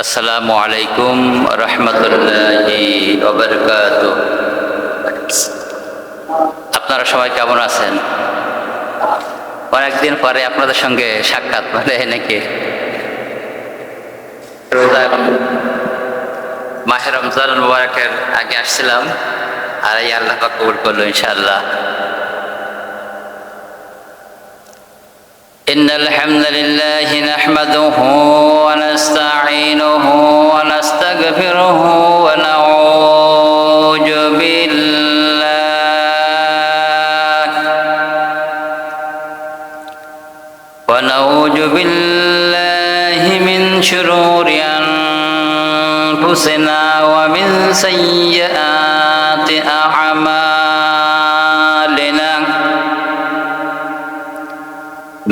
আসসালামু আলাইকুম রহমতুল্লাহি ওয়া বারাকাতুহু। আপনারা সবাই কেমন আছেন? অনেকদিন পরে আপনাদের সঙ্গে সাক্ষাৎ নাকি মাহে রমজান মুবারকের আগে আসছিলাম, আর এই আল্লাহ পাক কবুল করলো ইনশাআল্লাহ। إن الحمد لله نحمده ونستعينه ونستغفره ونعوذ بالله من شرور أنفسنا ومن سيئات أعمالنا.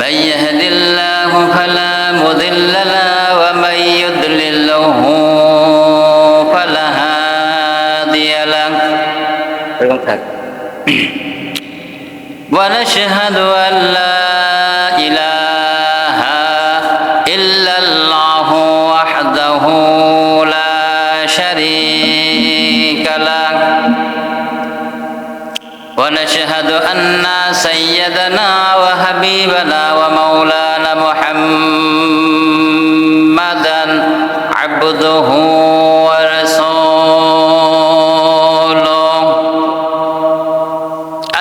من يهد الله فلا مضل له ومن يضلله فلا هادي له. ونشهد أن لا إله إلا الله وحده لا شريك له. ونشهد أن سيدنا وحبيبنا ومولانا محمدا عبده ورسوله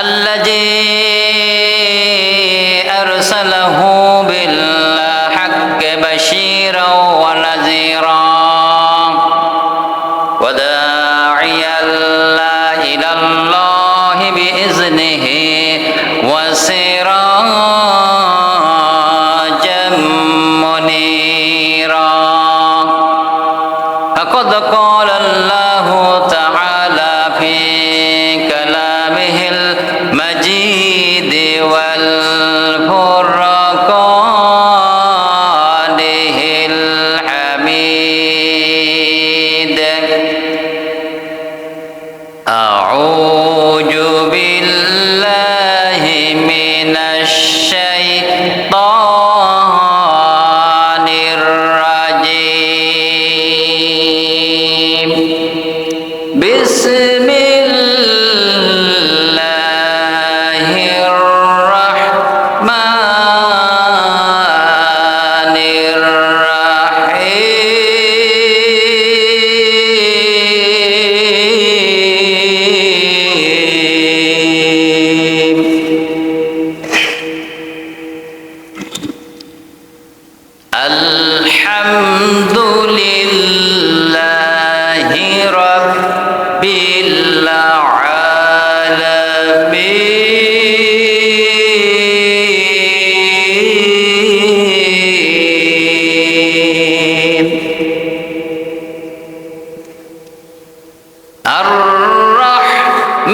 الذي أرسله بالحق بشيرا ونذيرا وداعيا إلى الله بإذنه وسراجا منيرا. فقد قال الله تعالى في كلامه المجيد والفرقانه الحميد. أعوذ بالله من الشيطان الرجيم. بسم الله الرحمن الرحيم. الحمد لله رب العالمين.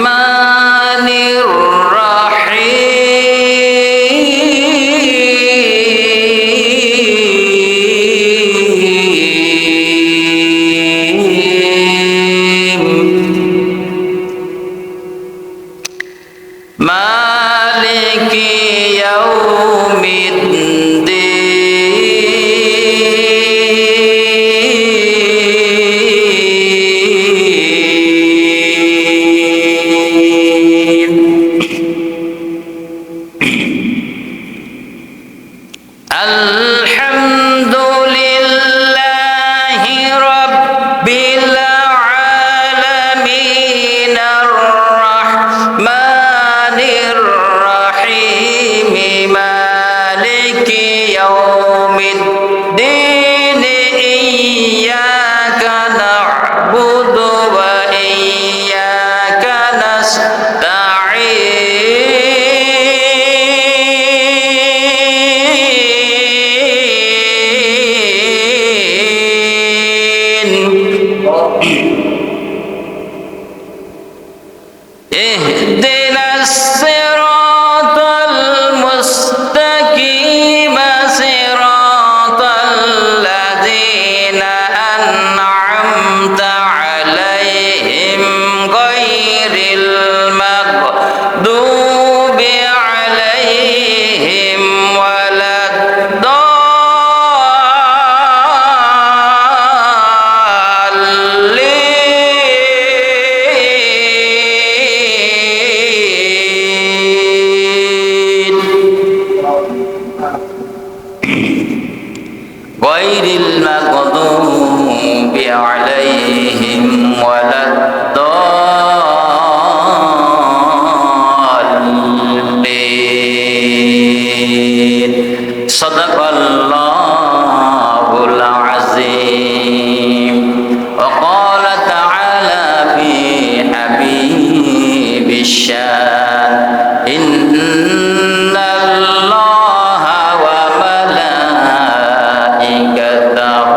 الرحمن الرحيم. مالك يوم الدين. الحمد لله رب العالمين. الرحمن الرحيم. مالك يوم الدين. إياك نعبد وإياك نستعين. اهدنا الصراط المستقيم. صراط الذين أنعمت عليهم غير المغضوب عليهم ولا الضالين. عليهم ولا الضالين صدق الله العظيم وقال تعالى في حبيب الشان إن الله وملائكته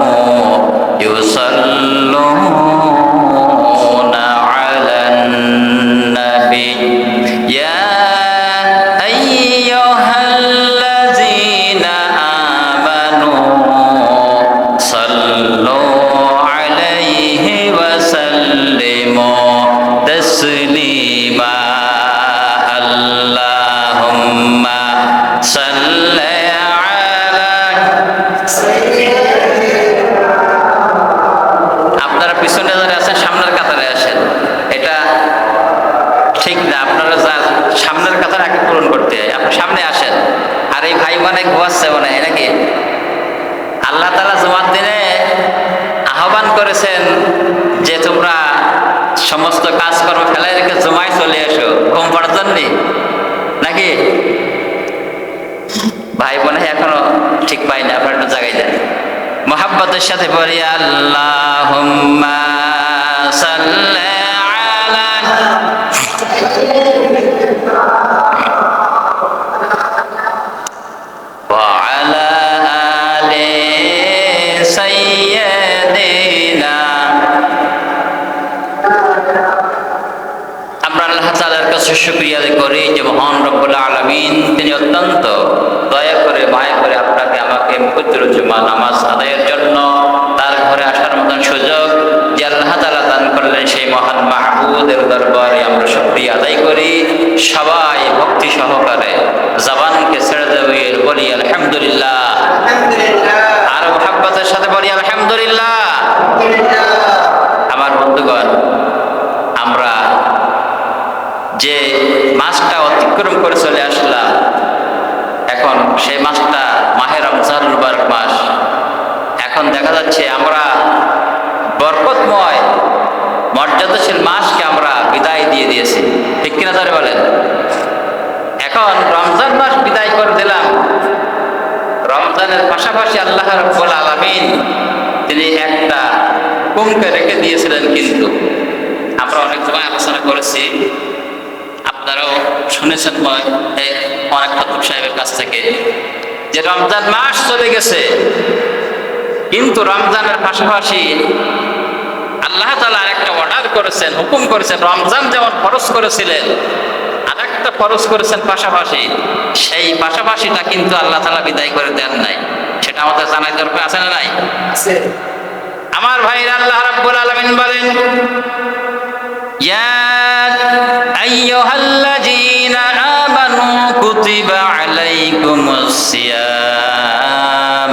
يصلون على النبي يا أيها الذين آمنوا صلوا عليه وسلموا تسليما اللهم صل على আপনারা পিছনে যারা আছেন সামনের কাতারে আসেন, এটা ঠিক না। আপনারা যা সামনের কাতার আগে পূরণ করতে হয়, আপনি সামনে আসেন। আর এই ভাই মানে ঘুমাচ্ছে মনে হয় নাকি? আল্লাহ তাআলা জুমার দিনে আহ্বান করেছেন যে তোমরা সমস্ত কাজকর্ম ফেলাই রেখে জুমায় চলে এসো ঘুম পড়ার জন্য, নাকি? ভাই বোনে এখনো ঠিক পাই না, আপনার একটু জাগাই দেন। মোহাব্বতের সাথে পড়ি আল্লাহুম্মা সাল্লি আলা ওয়া আলা আলি সাইয়্যিদিনা। আমরা আল্লাহ তাআলার কাছে শুকরিয়া আদায় করি যে মহান রব্বুল আলামিন তিনি অত্যন্ত দয়া করে মায়া করে আপনাকে আমাকে পবিত্র জুমা নামাজ আদায়ের জন্য তার ঘরে আসার মতন সুযোগ যে আল্লাহ তাআলা দান করলেন, সেই মহান মাহবুদের দরবারে আমরা শুকরিয়া আদায় করি। সবাই ভক্তি সহকারে জবানকে ছেড়ে দেবে বলি আলহামদুলিল্লাহ, আর মুহাব্বতের সাথে বলি আলহামদুলিল্লাহ। আমার বন্ধুগণ, আমরা যে মাসটা অতিক্রম করে চলে আসলাম, এখন সেই মাসটা মাহে রমজানুল মুবারক মাস। এখন দেখা যাচ্ছে আমরা বরকতময় মর্যাদাশীল মাসকে আমরা বিদায় দিয়ে দিয়েছি, ঠিক কিনা ধরে বলেন? এখন রমজান মাস বিদায় করে দিলাম, রমজানের পাশাপাশি আল্লাহ রাব্বুল আলামিন তিনি একটা কমকে রেখে দিয়েছিলেন। কিন্তু আমরা অনেক সময় আলোচনা করেছি, আপনারাও শুনেছেন অনেক খতিব সাহেবের কাছ থেকে, যে রমজান মাস চলে গেছে, কিন্তু রমজানের পাশাপাশি আল্লাহ তাআলা আরেকটা অর্ডার করেছেন, হুকুম করেছেন। রমজান যেমন ফরজ করেছিলেন, আরেকটা ফরজ করেছেন পাশাপাশি, সেই পাশাপাশিটা কিন্তু আল্লাহ তাআলা বিদায় করে দেন নাই। সেটা আমাদের জানার দরকার আছে না নাই? আমার ভাইরা, আল্লাহ রাব্বুল আলামিন বলেন, ইয়া আইয়ুহাল্লাযীনা আমানু কুতিবা আলাইকুমুস সিয়াম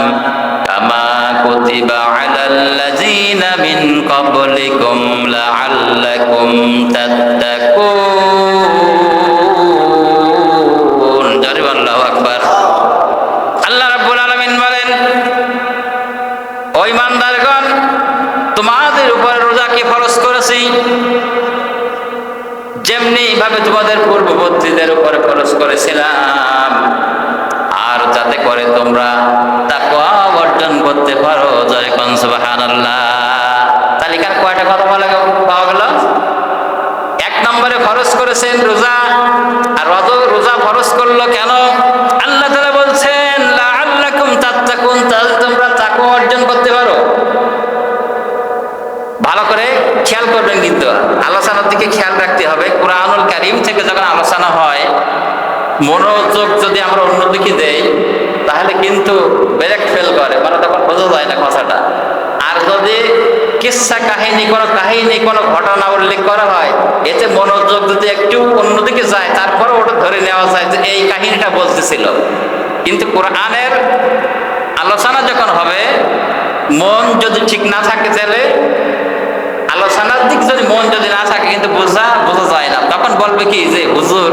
কামা কুতিবা আলাল্লাযীনা মিন ক্বাবলিকুম লাআল্লাকুম তাত্তাকুন। জোরে বলেন আল্লাহু আকবার। আল্লাহ রাব্বুল আলামিন বলেন, ও ঈমানদারগণ, তোমাদের উপর রোজাকে ফরজ করেছি যেমনি ভাবে তোমাদের পূর্ববর্তীদের উপরে খরচ করেছিলাম, আর যাতে করে তোমরা তাকওয়া অর্জন করতে পারো। জয় কোন সুবহানাল্লাহ। তালিকার কয়টা কথা পাওয়া গেল? এক নম্বরে খরচ করেছেন রোজা। আর রোজা খরচ করলো কেন? আল্লাহ তাআলা বলছেন লাআল্লাকুম তাত্তাকুন, তাহলে তোমরা তাকওয়া অর্জন করতে পারো। ভালো করে খেয়াল করবেন, কিন্তু আলোচনার দিকে খেয়াল রাখতে হবে। কুরআনুল কারীম থেকে যখন আলোচনা হয়, মনোযোগ যদি আমরা অন্যদিকে দেই তাহলে কিন্তু ব্রেক ফেল করে, মানে তখন বোঝা যায় না কথাটা। আর যদি কিসসা কাহিনী, কোনো ঘটনা উল্লেখ করা হয়, এতে মনোযোগ যদি একটু অন্যদিকে যায়, তারপরে ওটা ধরে নেওয়া যায় যে এই কাহিনীটা বলতেছিল। কিন্তু কোরআনের আলোচনা যখন হবে, মন যদি ঠিক না থাকে, তাহলে আলোচনার দিক যদি মন যদি না থাকে, কিন্তু বোঝা যায় না। তখন বলবে কি যে হুজুর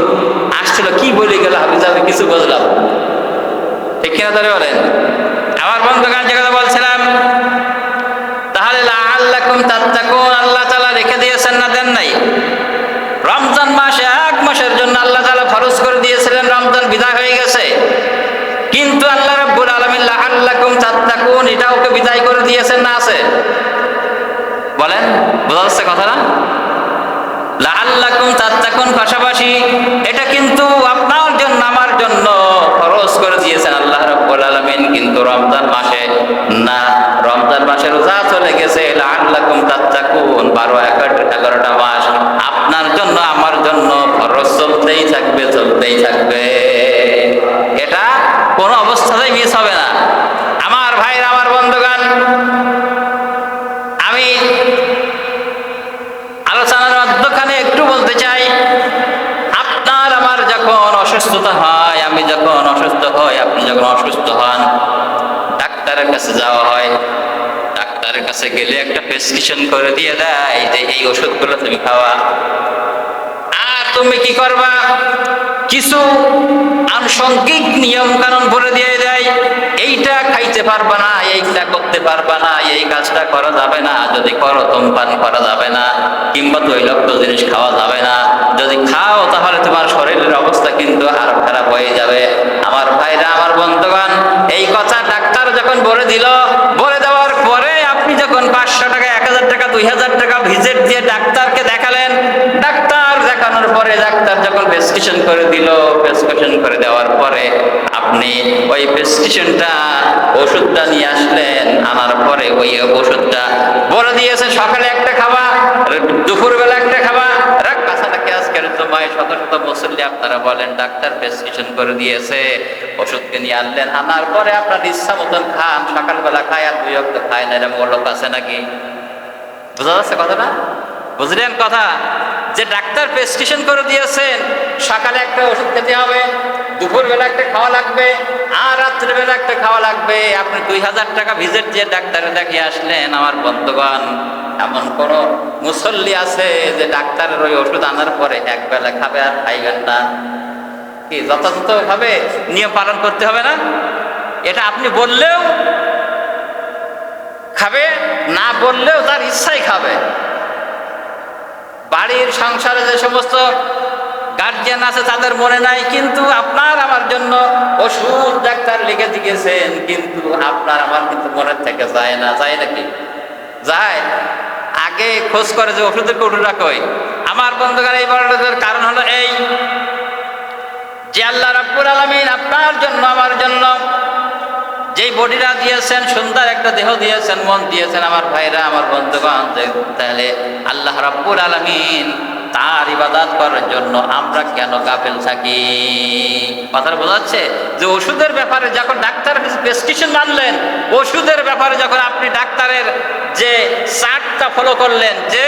আসছিল, কি বলে গেল, আমি কিছু বুঝলাম। ঠিক কিনা ধরে বলেন? আমার বন্ধুগণ, যে কথা বলছিলাম, তাহলে লাআল্লাকুম লাআল্লাকুম তাত্তাকুন, আল্লাহ তাআলা রেখে দিয়েছেন না দেন নাই? রমজান মাসে 1 মাসের জন্য আল্লাহ তাআলা ফরজ করে দিয়েছিলেন, রমজান বিদায় হয়ে গেছে, কিন্তু আল্লাহ রাব্বুল আলামিন লাআল্লাকুম তাত্তাকুন এটাও কে বিদায় করে দিয়েছেন না আছে? বলেন, বোঝা যাচ্ছে কথাটা? লাআল্লাকুম তাত্তাকুন পাশাপাশি এটা কিন্তু আপনার জন্য আমার জন্য ফরজ করে দিয়েছেন আল্লাহ রাব্বুল আলামিন, কিন্তু রমজান মাসে না। রমজান মাসে রোজা চলে গেছে, লাআল্লাকুম তাত্তাকুন 12-11টা মাস আপনার জন্য আমার জন্য ফরজ চলতেই থাকবে, চলতেই থাকবে। এটা কোনো অবস্থাতেই মিস হবে না। আমার ভাইরা, আমার বন্ধুগণ, আমি আলোচনার মধ্যখানে একটু বলতে চাই, আপনার আমার যখন অসুস্থতা হয়, আমি যখন অসুস্থ হই, আপনি যখন অসুস্থ হন, ডাক্তারের কাছে যাওয়া হয়। ডাক্তারের কাছে গেলে একটা প্রেসক্রিপশন করে দিয়ে দেয় যে এই ওষুধগুলো তুমি খাওয়া। আর তুমি কি করবা? কিছু আনুষঙ্গিক নিয়ম কানুন বলে দিয়ে দেয়, এইটা খাইতে পারবা না, এইটা করতে পারবা না, এই কাজটা করা যাবে না, যদি করো ধূমপান করা যাবে না, কিংবা তৈলাক্ত জিনিস খাওয়া যাবে না, যদি খাও তাহলে তোমার শরীরের অবস্থা কিন্তু আরো খারাপ হয়ে যাবে। আমার ভাইরা, আমার বন্ধুগণ, এই কথা ডাক্তার যখন বলে দিল, বলে দেওয়ার পরে আপনি যখন 500 টাকা, 1000 টাকা, 2000 টাকা ভিজিট দিয়ে ডাক্তারকে দেখালেন, ডাক্তার দেখানোর পরে ডাক্তার যখন প্রেসক্রিপশন করে দিল, প্রেসক্রিপশন করে দেওয়ার পরে আপনি ওই প্রেসক্রিপশনটা, ওষুধটা নিয়ে আসলেন, আনার পরে ওই ওষুধটা বলে দিয়েছে সকালে একটা খাবা, দুপুরবেলা একটা খাবা, রাখ কাছাটাকে আজকের জমায় শত শত মুসল্লি আপনারা বলেন ডাক্তার প্রেসক্রিপশন করে দিয়েছে, ওষুধকে নিয়ে আনলেন, আনার পরে আপনার ইচ্ছা মতন খান, সকালবেলা খায় আর 2 ওয়াক্ত খায় না, এরকম লোক আছে নাকি? বোঝা যাচ্ছে কথাটা? বুঝলেন কথা? যে ডাক্তার প্রেসক্রিপশন করে দিয়েছেন, সকালে একটা ওষুধ খেতে হবে, দুপুরবেলা একটা খাওয়া লাগবে, আর রাত্রিবেলা একটা খাওয়া লাগবে। আপনি 2000 টাকা ভিজিট দিয়ে ডাক্তারে দেখিয়ে আসলেন। আমার বন্ধুগণ, এমন কোন মুসল্লি আছে যে ডাক্তারের ওই ওষুধ আনার পরে একবেলা খাবে আর খাইবেন না? কি যথাযথভাবে নিয়ম পালন করতে হবে না? এটা আপনি বললেও খাবে, না বললেও তার ইচ্ছাই খাবে। বাড়ির সংসারে যে সমস্ত গার্জিয়ান আছে তাদের মনে নাই, কিন্তু আপনার আমার জন্য ওষুধ ডাক্তার লিখে দিয়েছেন, কিন্তু আপনার আমার কিন্তু মনের থেকে যায় না। যায় নাকি? যায়। আগে খোঁজ করে যে ওষুধের কৌটোটা কই। আমার বন্ধুগণ, এই বড়টার কারণ হলো এই যে আল্লাহ রাব্বুল আলামিন আপনার জন্য আমার জন্য যেই বডিটা দিয়েছেন, সুন্দর একটা দেহ দিয়েছেন, মন দিয়েছেন, আমার ভাইরা, আমার বন্ধুগণ, তাহলে আল্লাহ রাব্বুল আলামিন তার ইবাদত করার জন্য আমরা কেন গাফেল থাকি? কথাটা বোঝাচ্ছে যে ওষুধের ব্যাপারে যখন ডাক্তার প্রেসক্রিপশন মানলেন, ওষুধের ব্যাপারে যখন আপনি ডাক্তারের যে চার্টটা ফলো করলেন, যে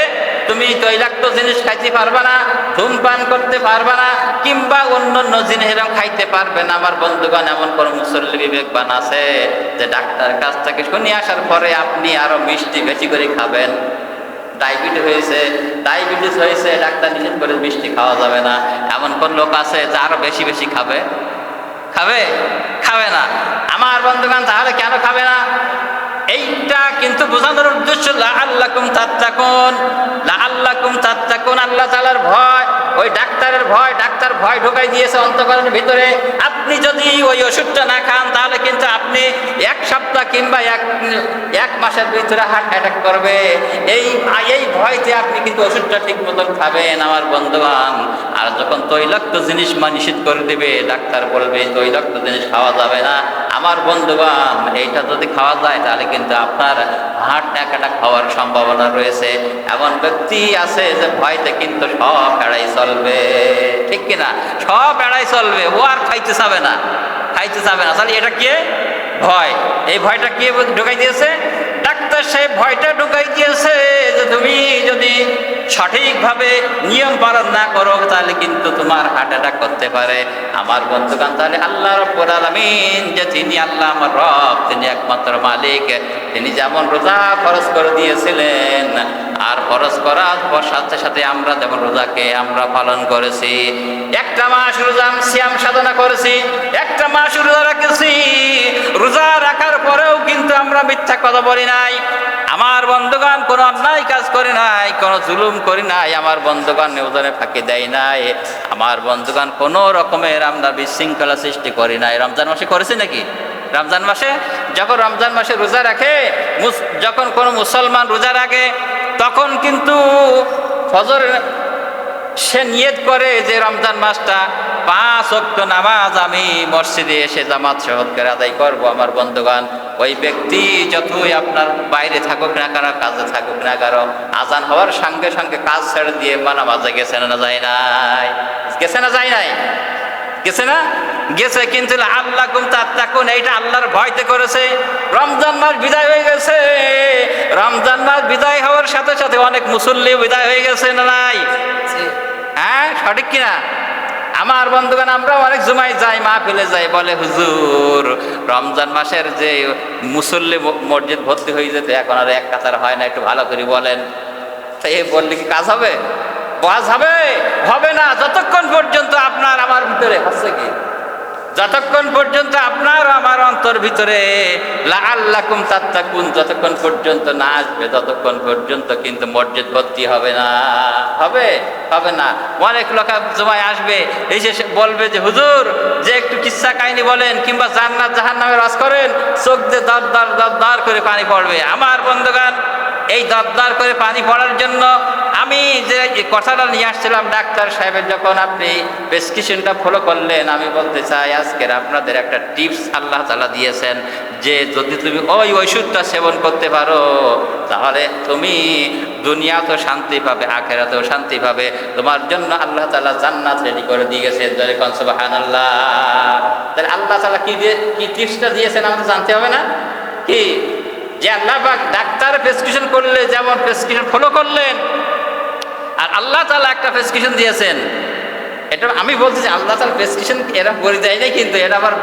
তুমি তৈলাক্ত জিনিস খাইতে পারবে না, ধূমপান করতে পারবে না, কিংবা অন্যান্য জিনিস এরকম খাইতে পারবে না, আমার বন্ধুগণ, এমন কোন মুসল্লি বিবেকবান আছে যে ডাক্তার কাছ থেকে শুনে আসার পরে আপনি আরো মিষ্টি বেশি করে খাবেন? ডায়াবেটিস হয়েছে, ডাক্তার নিষেধ করে মিষ্টি খাওয়া যাবে না, এমন কোন লোক আছে যে আরো বেশি বেশি খাবে? খাবে? খাবে না। আমার বন্ধুগণ, তাহলে কেন খাবে না? এইটা কিন্তু বোঝানোর উদ্দেশ্য লাআল্লাকুম তাত্তাকুন, লাআল্লাকুম তাত্তাকুন, আল্লাহ তাআলার ভয়। ওই ডাক্তারের ভয়, ডাক্তার ভয় ঢোকাই দিয়েছে অন্তঃকরণের ভিতরে। আপনি যদি ওই ওষুধটা না খান, তাহলে কিন্তু আপনি 1 সপ্তাহ কিংবা এক মাসের ভিতরে হার্ট অ্যাটাক করবে। এই ভয়তে আপনি কিন্তু ওষুধটা ঠিক মতন খাবেন, আমার বন্ধুগণ। আর যখন তৈলাক্ত জিনিস নিষেধ করে দেবে, ডাক্তার বলবে তৈলাক্ত জিনিস খাওয়া যাবে না, আমার বন্ধুগণ, এইটা যদি খাওয়া যায় তাহলে কিন্তু আপনার হার্ট অ্যাটাক হওয়ার সম্ভাবনা রয়েছে। এমন ব্যক্তি আছে যে ভয়তে কিন্তু সব এড়াই চলবে, ঠিক কিনা? সব এড়াই চলবে, ও আর খাইতে চাবে না, খাইতে চাবে না। তাহলে এটা কি? ভয়। এই ভয়টা কে ঢোকাই দিয়েছে? ডাক্তার সাহেব ভয়টা ঢোকাই দিয়েছে যে তুমি যদি সঠিকভাবে নিয়ম পালন না করো তাহলে কিন্তু তোমার হার্ট অ্যাটাক করতে পারে। আমার বন্ধুগণ, তাহলে আল্লাহ রাব্বুল আলামিন যে তিনি আল্লাহ আমার রব, তিনি একমাত্র মালিক, তিনি যেমন রোজা ফরজ করে দিয়েছিলেন, আর ফরজ করার পর সাথে সাথে আমরা যেমন রোজাকে আমরা পালন করেছি, 1টা মাস রোজা সিয়াম সাধনা করেছি, 1টা মাস রোজা রেখেছি, রোজা রাখার পরেও কিন্তু আমরা মিথ্যা কথা বলি নাই। আমার বন্ধুগণ কোনো অন্যায় কাজ করি নাই, কোনো জুলুম করি নাই, আমার বন্ধুগণ ওজনে ফাঁকি দেয় নাই, আমার বন্ধুগণ কোনো রকমের আমরা বিশৃঙ্খলা সৃষ্টি করি নাই। রমজান মাসে করেছি নাকি? রমজান মাসে যখন রমজান মাসে রোজা রাখে, যখন কোনো মুসলমান রোজা রাখে, তখন কিন্তু ফজর সে নিয়ত করে যে রমজান মাসটা 5 ওয়াক্ত নামাজ আমি মসজিদে এসে জামাত সহকারে আদায় করব। আমার বন্ধুগণ, ওই ব্যক্তি যতই আপনার বাইরে থাকুক না কেন, কাজে থাকুক না কেন, আজান হওয়ার সঙ্গে সঙ্গে কাজ ছেড়ে দিয়ে নামাজে গেছে না যায় নাই? গেছে না যায় নাই? গেছে না? গেছে। কিন্তু আল্লাকুম তাত্তাকুন, এইটা আল্লাহর ভয়তে করেছে। রমজান মাস বিদায় হয়ে গেছে, রমজান মাস বিদায় হওয়ার সাথে সাথে অনেক মুসল্লি বিদায় হয়ে গেছে না নাই? হ্যাঁ, সঠিক কিনা? আমার বন্ধুগণ, আমরা অনেক জুমায় যাই, মাহফিলে যাই, বলে হুজুর রমজান মাসের যে মুসল্লি মসজিদ ভর্তি হয়ে যেতে এখন আর এক কাতার হয় না, একটু ভালো করে বলেন। তো এই বললে কি কাজ হবে? ওয়াজ হবে? হবে না যতক্ষণ পর্যন্ত আপনার আমার ভিতরে হচ্ছে কি, যতক্ষণ পর্যন্ত আপনার আমার অন্তর ভিতরে লাআল্লাকুম তাত্তাকুন যতক্ষণ পর্যন্ত না আসবে, ততক্ষণ পর্যন্ত কিন্তু মসজিদ ভর্তি হবে না। হবে? হবে না। অনেক লোক জমায় আসবে, এসে বলবে যে হুজুর যে একটু কিচ্ছা কাহিনী বলেন কিংবা জান্নাত জাহান্নামের ওয়াজ করেন, চোখ দিয়ে দর দর দর দর করে পানি পড়বে। আমার বন্ধুগণ, এই দরদার করে পানি পড়ার জন্য আমি যে কথাটা নিয়ে আসছিলাম, ডাক্তার সাহেবের যখন আপনি প্রেসক্রিপশনটা ফলো করলেন, আমি বলতে চাই আজকের আপনাদের একটা টিপস আল্লাহ তাআলা দিয়েছেন যে যদি তুমি ওই ওষুধটা সেবন করতে পারো, তাহলে তুমি দুনিয়াতেও শান্তি পাবে, আখিরাতেও শান্তি পাবে। তোমার জন্য আল্লাহ তাআলা জান্নাত রেডি করে দিয়ে গেছে। সুবহানাল্লাহ। তাহলে আল্লাহ তাআলা কি টিপসটা দিয়েছেন আমাদের জানতে হবে না? কি যে আল্লাহ পাক ডাক্তার প্রেসক্রিপশন করলে যেমন প্রেসক্রিপশন ফলো করলেন, আর আল্লাহ তাআলা একটা প্রেসক্রিপশন দিয়েছেন। এটা আমি বলছি যে আল্লাহ তাআলা প্রেসক্রিপশন এরা করে দেয় না, কিন্তু এটা আবার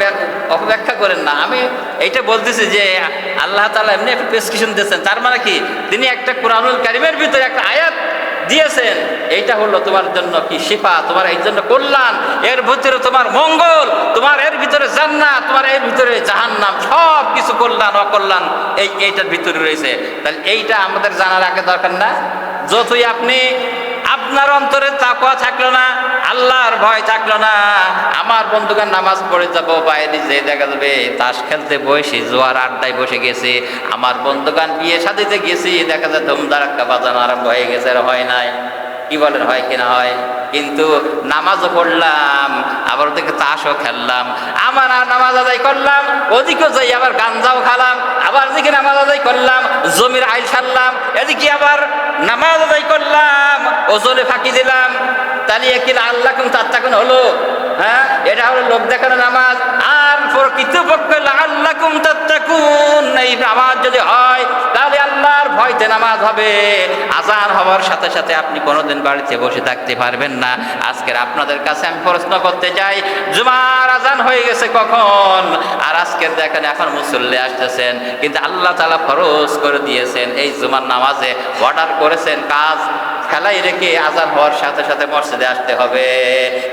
অপব্যাখ্যা করেন না। আমি এইটা বলতেছি যে আল্লাহ তাআলা এমনি একটা প্রেসক্রিপশন দিয়েছেন, তার মানে কি তিনি একটা কোরআনুল কারীমের ভিতরে একটা আয়াত দিয়েছেন, এইটা হলো তোমার জন্য কি শিফা, তোমার এই জন্য কল্যাণ, এর ভিতরে তোমার মঙ্গল, তোমার এর ভিতরে জান্নাত, তোমার এর ভিতরে জাহান্নাম, সব কিছু কল্যাণ অকল্যাণ এইটার ভিতরে রয়েছে। তাহলে এইটা আমাদের জানার আগে দরকার না? যতই আপনি আপনার অন্তরে তাকওয়া থাকলো না, আল্লাহর ভয় থাকলো না, আমার বন্ধুগণ নামাজ পড়ে যাবো, বাইরে যে দেখা যাবে তাস খেলতে বসে জোয়ার আড্ডায় বসে গেছে, আমার বন্ধুগণ বিয়ে শাদিতে গেছি, দেখা যায় ধুমধারাক্কা বাজানো আরম্ভ হয়ে গেছে। আর হয় নাই? কি বলেন, হয় কিনা? হয়। কিন্তু নামাজও পড়লাম, আবার ওদিকে তাসও খেললাম, আমার নামাজ আদায় করলাম, ওদিকেও যাই আবার গাঞ্জাও খালাম, আবার এদিকে নামাজ আদায় করলাম, জমির আইল সারলাম, এদিকে আবার নামাজ আদায় করলাম, ওজনে ফাঁকি দিলাম। তাহলে কি আল্লাকুম তাত্তাকুন হলো? হ্যাঁ, এটা হলো লোক দেখানো নামাজ। আর প্রকৃতপক্ষে আল্লাকুম তাত্তাকুন এই নামাজ যদি হয়, তাহলে আল্লাহর ভয়তে নামাজ হবে। আজান হওয়ার সাথে সাথে আপনি কোনোদিন বাড়িতে বসে থাকতে পারবেন না। আজকের আপনাদের কাছে আমি প্রশ্ন করতে চাই, জুমার আজান হয়ে গেছে কখন? আর আজকের দেখেন এখন মুসল্লি আসতেছেন, কিন্তু আল্লাহ তাআলা ফরজ করে দিয়েছেন এই জুমার নামাজে অর্ডার করেছেন কাজ ফেলাই রেখে আজান হওয়ার সাথে সাথে মসজিদে আসতে হবে।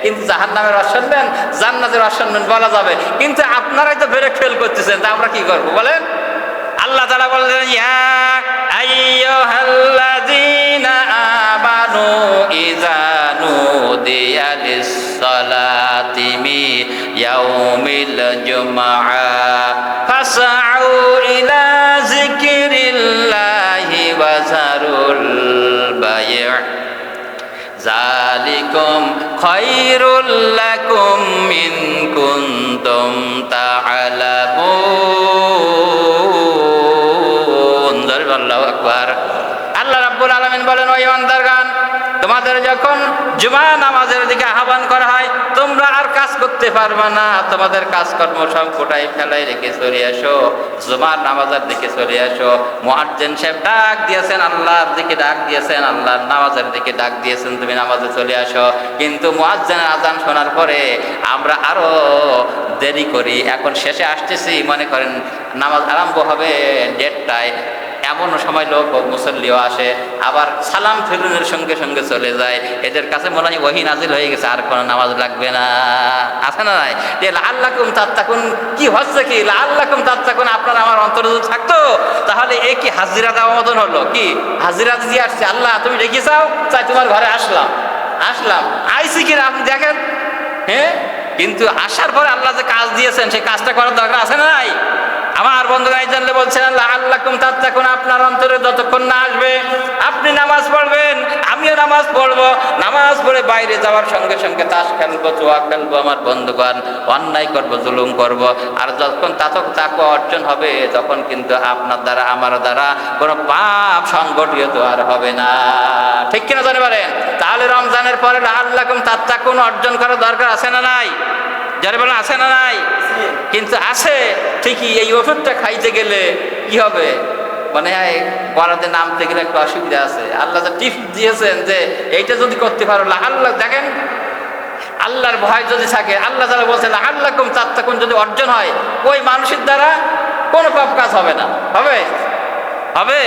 কিন্তু জাহান্নামের ওয়াজ শুনবেন, জান্নাতের ওয়াজ শুনবেন বলা যাবে, কিন্তু আপনারাই তো ব্রেক ফেল করতেছেন, তা আমরা কি করবো বলেন? আল্লাহ তাআলা বললেন, ইয়া আইয়ুহাল্লাযীনা আমানু ইযা নুদিয়া লিস-সালাতি মিন ইয়াউমিল জুমআ ফাসআউ ইলা যিকরিল্লাহি ওয়া যারুল বাই' যালিকুম খায়রুল লাকুম ইন কুনতুম তা'লামুন। আল্লাহু আকবার। আল্লাহ রাব্বুল আলামিন বলেন, ওই ইমানদারগণ, তোমাদের যখন জুমা নামাজের দিকে আহ্বান করা হয়, তোমরা আর কাজ করতে পারবে না, তোমাদের কাজকর্ম সব কোটায় ফেলাই রেখে চলে আসো, জুমার নামাজের দিকে চলে আসো। মুয়াজ্জিন সাহেব ডাক দিয়েছেন, আল্লাহর দিকে ডাক দিয়েছেন, আল্লাহর নামাজের দিকে ডাক দিয়েছেন, তুমি নামাজে চলে আসো। কিন্তু মুয়াজ্জিনের আযান শোনার পরে আমরা আরো দেরি করি, এখন শেষে আসতেছি, মনে করেন নামাজ আরম্ভ হবে 1:30টায়, এমনও সময় লোক মুসল্লিও আসে আবার সালাম ফিরনের সঙ্গে সঙ্গে চলে যায়, এদের কাছে মনে হয় ওহী নাজিল হয়ে গেছে, আর কোনো নামাজ লাগবে না। আছে না নাই? যে লাআল্লাকুম তাত্তাকুন কি হচ্ছে, কি লাআল্লাকুম তাত্তাকুন, আপনার আমার অন্তরে যদি থাকতো তাহলে এ কি হাজিরা দেওয়া মতন হলো? কি হাজিরা দিয়ে আসছে, আল্লাহ তুমি রেখে চাও, চাই তোমার ঘরে আসলাম আইসি কিনা আপনি দেখেন। হ্যাঁ, কিন্তু আসার পরে আল্লাহ যে কাজ দিয়েছেন সেই কাজটা করার দরকার আছে না নাই? আমার বন্ধুরা এই জন্য বলছেন লাআল্লাকুম তাত্তাকুন, আপনার অন্তরে যতক্ষণ না আসবে আপনি নামাজ পড়বেন, আমিও নামাজ পড়বো, নামাজ পড়ে বাইরে যাওয়ার সঙ্গে সঙ্গে তাস খেলবো, জুয়া খেলবো, আমার বন্ধুগণ অন্যায় করবো, জুলুম করবো। আর যখন তাকওয়া অর্জন হবে তখন কিন্তু আপনার দ্বারা আমার দ্বারা কোনো পাপ সংগঠিত আর হবে না। ঠিক কিনা জানে পারেন? তাহলে রমজানের পরে লাআল্লাকুম তাত্তাকুন অর্জন করার দরকার আছে না নাই? যারা বলেন আছে না নাই? কিন্তু আছে ঠিকই, এই ওষুধটা খাইতে গেলে কি হবে মনে হয় বরাতে নামতে গেলে একটা অসুবিধা আছে। আল্লাহ যে টিপস দিয়েছেন যে এইটা যদি করতে পারো, আল্লাহ দেখেন আল্লাহর ভয় যদি থাকে, আল্লাহ যারা বলছেন লাআল্লাকুম তাত্তাকুন যদি অর্জন হয়, ওই মানুষের দ্বারা কোনো পাপ কাজ হবে না। হবে হবে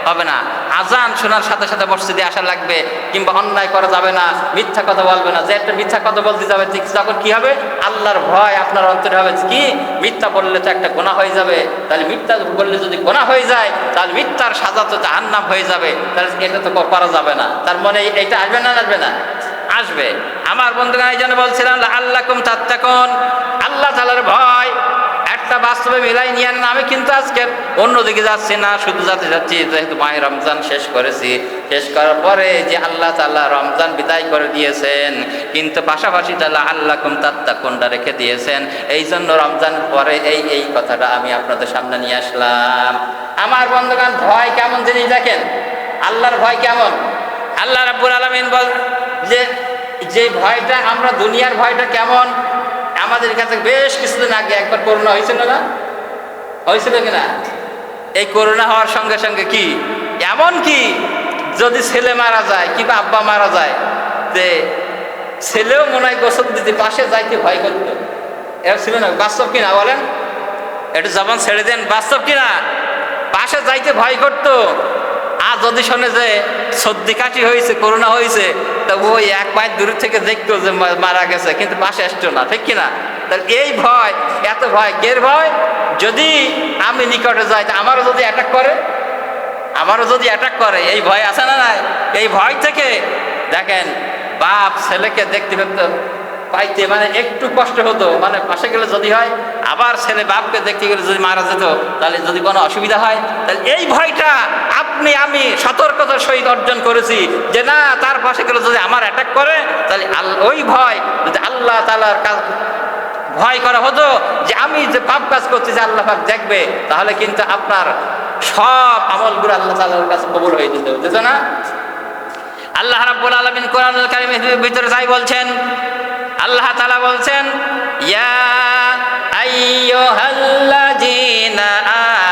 হবে না। আজান শোনার সাথে সাথে মসজিদে আসা লাগবে, কিংবা অন্যায় করা যাবে না, মিথ্যা কথা বলবে না। যে একটা মিথ্যা কথা বলতে যাবে তখন কি হবে? আল্লাহর ভয় আপনার অন্তরে হবে। কি মিথ্যা বললে তো একটা গুনাহ হয়ে যাবে, তাহলে মিথ্যা বললে যদি গুনাহ হয়ে যায় তাহলে মিথ্যার সাজা তো জাহান্নাম হয়ে যাবে, তাহলে এটা তো করা যাবে না। তার মনে এইটা আসবে না আসবে না? আসবে। আমার বন্ধুরা এই জন্য বলছিলাম লাআল্লাকুম তাত্তাকুন, আল্লাহ তাআলার ভয় একটা বাস্তবে মিলাই নিয়ে আনেন। আমি কিন্তু আজকে অন্যদিকে যাচ্ছি না, শুধু যাচ্ছি যেহেতু মাহে রমজান শেষ করেছি, শেষ করার পরে যে আল্লাহ তাআলা রমজান বিদায় করে দিয়েছেন, কিন্তু পাশাপাশি লাআল্লাকুম তাত্তাকুনটা রেখে দিয়েছেন। এই জন্য রমজানের পরে এই কথাটা আমি আপনাদের সামনে নিয়ে আসলাম। আমার বন্ধুগণ, ভয় কেমন জিনিস দেখেন, আল্লাহর ভয় কেমন। আল্লাহ রাব্বুল আলামিন বল যে ভয়টা আমরা দুনিয়ার ভয়টা কেমন, আমাদের কাছে বেশ কিছুদিন আগে একবার করোনা হয়েছিল না? হয়েছিল কিনা? এই করোনা হওয়ার সঙ্গে সঙ্গে কি এমন কি যদি ছেলে মারা যায় কিংবা আব্বা মারা যায়, যে ছেলেও মনে হয় গোসল দিতে পাশে যাইতে ভয় করতো। এরা ছিল না? বাস্তব কিনা বলেন? একটু জবান ছেড়ে দেন, বাস্তব কিনা? পাশে যাইতে ভয় করতো। আর যদি শোনে যে সর্দি কাশি হয়েছে, করোনা হয়েছে, তা ওই 1 মাইল দূর থেকে দেখতো যে মারা গেছে, কিন্তু পাশে আসতো না। ঠিক কিনা? তাহলে এই ভয়, এত ভয় কের ভয়? যদি আমি নিকটে যাই আমারও যদি অ্যাটাক করে, এই ভয় আছে না নাই? এই ভয় থেকে দেখেন বাপ ছেলেকে দেখতে পাইতে মানে একটু কষ্ট হতো, মানে পাশে গেলে যদি হয়, আবার ছেলে বাপকে দেখতে গেলে যদি মারা যেত, তাহলে যদি কোনো অসুবিধা হয়, তাহলে এই ভয়টা আমি সতর্কতার সহিত অর্জন করেছি যে না, তার পাশে গেলে যদি আমার অ্যাটাক করে, তাহলে ওই ভয় যদি আল্লাহ তাআলার কাজ ভয় করা হতো যে আমি যে পাপ কাজ করতেছি আল্লাহ পাক দেখবে, তাহলে কিন্তু আপনার সব আমলগুলো আল্লাহ তাআলার কাছে কবুল হয়ে যেত না। আল্লাহ রাব্বুল আলামিন কোরআনুল কারীমের ভিতরে তাই বলছেন, আল্লাহ তাআলা বলছেন ইয়া আইয়ুহাল্লাযীনা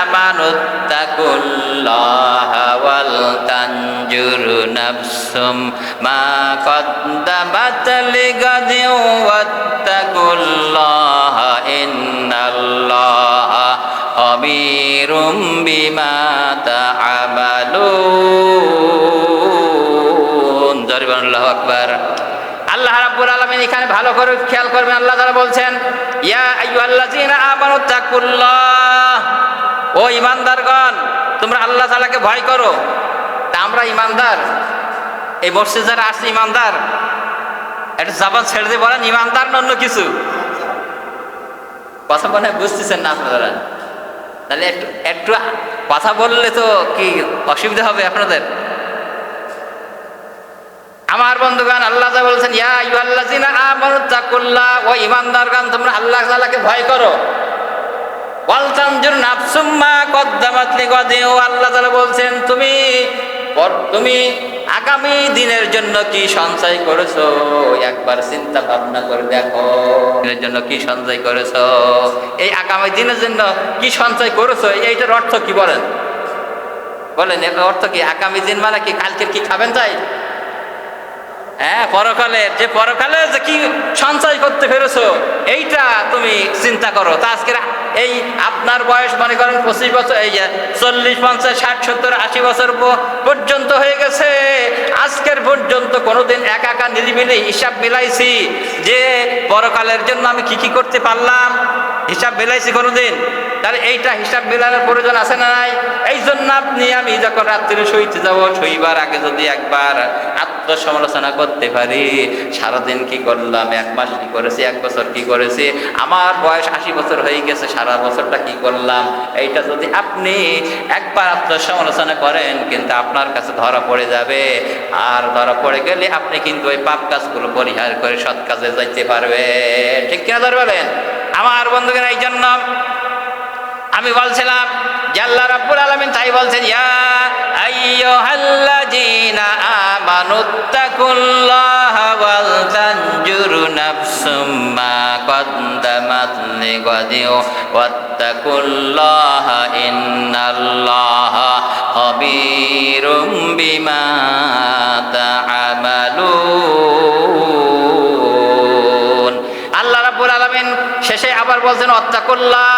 আমানুত্তাকুল্লাহা ওয়াল তানজুরু নাফসুম মা কদ্দামাত লিগাদিন ওয়াত্তাকুল্লাহা ইন্নাল্লাহা খাবীরুম বিমা তা'মালুন। আল্লাহু আকবার। আল্লাহ রাব্বুল আলামিন এখানে ভালো করে খেয়াল করবেন, আল্লাহ তাআলা বলছেন ইয়া আইয়ুহাল্লাযীনা আমানুত্তাকুল্লাহ, ও ঈমানদারগণ তোমরা আল্লাহ তাআলাকে ভয় করো। তা আমরা ঈমানদার, এই মসজিদে যারা আসছে ঈমানদার, একটু জবান ছেড়ে দিয়ে বলেন ঈমানদার না অন্য কিছু? কথা বলে বুঝতেছেন না আপনারা? তাহলে একটু কথা বললে তো কি অসুবিধা হবে আপনাদের? আমার বন্ধুগণ, আল্লাহ তাআলা বলেছেন ইয়া আইয়ুহাল্লাযীনা আমানুত্তাকুল্লাহ, ও ঈমানদারগণ তোমরা আল্লাহ তাআলাকে ভয় করো। ওয়াল তানজুর নাফসুম মা কদ্দামাত লিগাদিন, ও আল্লাহ তাআলা বলছেন তুমি আগামী দিনের জন্য কি সঞ্চয় করেছো, একবার চিন্তা ভাবনা করে দেখো। দিনের জন্য কি সঞ্চয় করেছো, এই আগামী দিনের জন্য কি সঞ্চয় করেছো, এইটার অর্থ কি বলেন? এর অর্থ কি? আগামী দিন মানে কি কালকের কি খাবেন তাই? হ্যাঁ, পরকালের যে কি সঞ্চয় করতে পেরেছো এইটা তুমি চিন্তা করো। তা আজকে এই আপনার বয়স মনে করেন 25 বছর, এই 40, 50, 60, 70, 80 বছর পর্যন্ত হয়ে গেছে। আজকের পর্যন্ত কোনোদিন একা একা নিরিবিলি হিসাব মিলাইছি যে পরকালের জন্য আমি কি কি করতে পারলাম? হিসাব মিলাইছি কোনোদিন? তাহলে এইটা হিসাব মিলানোর প্রয়োজন আছে না নাই? এই জন্য আপনি আমি যখন রাত্রে শুইতে যাব, শুইবার আগে যদি একবার আত্মসমালোচনা করতে পারি, সারাদিন কি করলাম, 1 মাস কি করেছি, 1 বছর কি করেছি, আমার বয়স 80 বছর হয়ে গেছে, সারা বছরটা কি করলাম, এইটা যদি আপনি একবার আত্মসমালোচনা করেন, কিন্তু আপনার কাছে ধরা পড়ে যাবে। আর ধরা পড়ে গেলে আপনি কিন্তু ওই পাপ কাজগুলো পরিহার করে সৎ কাজে যাইতে পারবেন। ঠিক কিনা ধরে বলেন? আমার বন্ধুগণ, এই জন্য আমি বলছিলাম যে আল্লাহ রাব্বুল আলামিন তাই বলছেন, ইয়া আইয়ুহাল্লাযীনা আমানুত্তাকুল্লাহা ওয়াল তানজুরু নাফসুম মা কদ্দামাত লিগাদিন ওয়াত্তাকুল্লাহা ইন্নাল্লাহা খাবীরুম বিমা তা'মালুন। আল্লাহ রাব্বুল আলামিন শেষে আবার বলছেন ওয়াত্তাকুল্লাহ।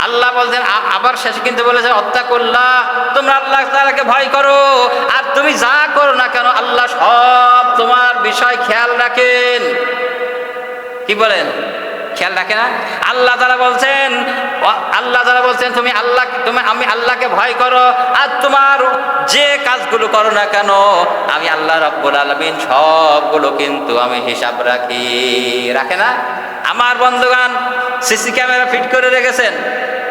আল্লাহ বলছেন আবার শেষে কিন্তু বলেছেন ওয়াত্তাকুল্লাহ, তোমরা আল্লাহ তাআলাকে ভয় করো। আর তুমি যা করো না কেন আল্লাহ সব তোমার বিষয় খেয়াল রাখেন। কি বলেন? খেয়াল রাখে না? আল্লাহ তাআলা বলছেন তুমি আমি আল্লাহকে ভয় করো, আর তোমার যে কাজগুলো করো না কেন আমি আল্লাহ রাব্বুল আলামিন সবগুলো কিন্তু আমি হিসাব রাখি। রাখে না? আমার বন্ধুগণ, সিসি ক্যামেরা ফিট করে রেখেছেন,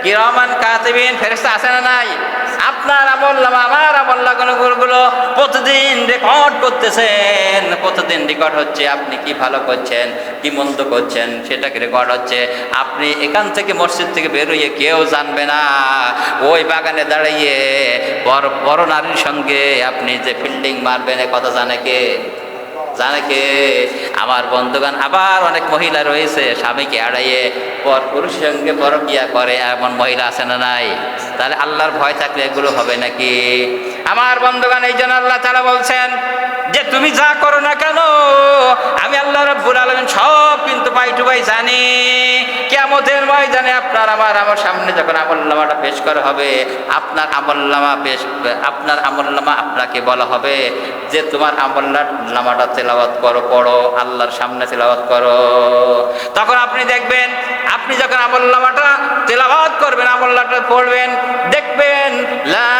কিরামান কাতিবিন ফেরেশতা আছে না নাই? আপনার আমলনামা আমার আমলনামাগুলো প্রতিদিন রেকর্ড করতেছেন, প্রতিদিন রেকর্ড হচ্ছে। আপনি কি ভালো করছেন, কি মন্দ করছেন, সেটাকে রেকর্ড হচ্ছে। আপনি এখান থেকে মসজিদ থেকে বেরোয় কেউ জানবে না। ওই বাগানে দাঁড়িয়ে বড় নারীর সঙ্গে আপনি যে ফিল্ডিং মারবেন এ কথা জানে কে? আমার বন্ধুগণ, আবার অনেক মহিলা রয়েছে স্বামীকে এড়াইয়ে পুরুষের সঙ্গে পরকিয়া করে, এমন মহিলা আছে না নাই? তাহলে আল্লাহর ভয় থাকলে এগুলো হবে নাকি? আমার বন্ধুগণ, এই জন্য আল্লাহ তাআলা বলছেন যে তুমি যা করো না কেন আমি আল্লাহ রাব্বুল আলামিন সব কিন্তু পাই টু পাই জানি। কিয়ামতের ময়দানে আপনার আমার সামনে যখন আমলনামাটা পেশ করা হবে, আপনার আমলনামা আপনাকে বলা হবে যে তোমার আমলনামাটা তেলাওয়াত করো, পড়ো, আল্লাহর সামনে তেলাওয়াত করো। তখন আপনি দেখবেন, আপনি যখন আমলনামাটা তেলাওয়াত করবেন, আমলনামাটা পড়বেন, দেখবেন লা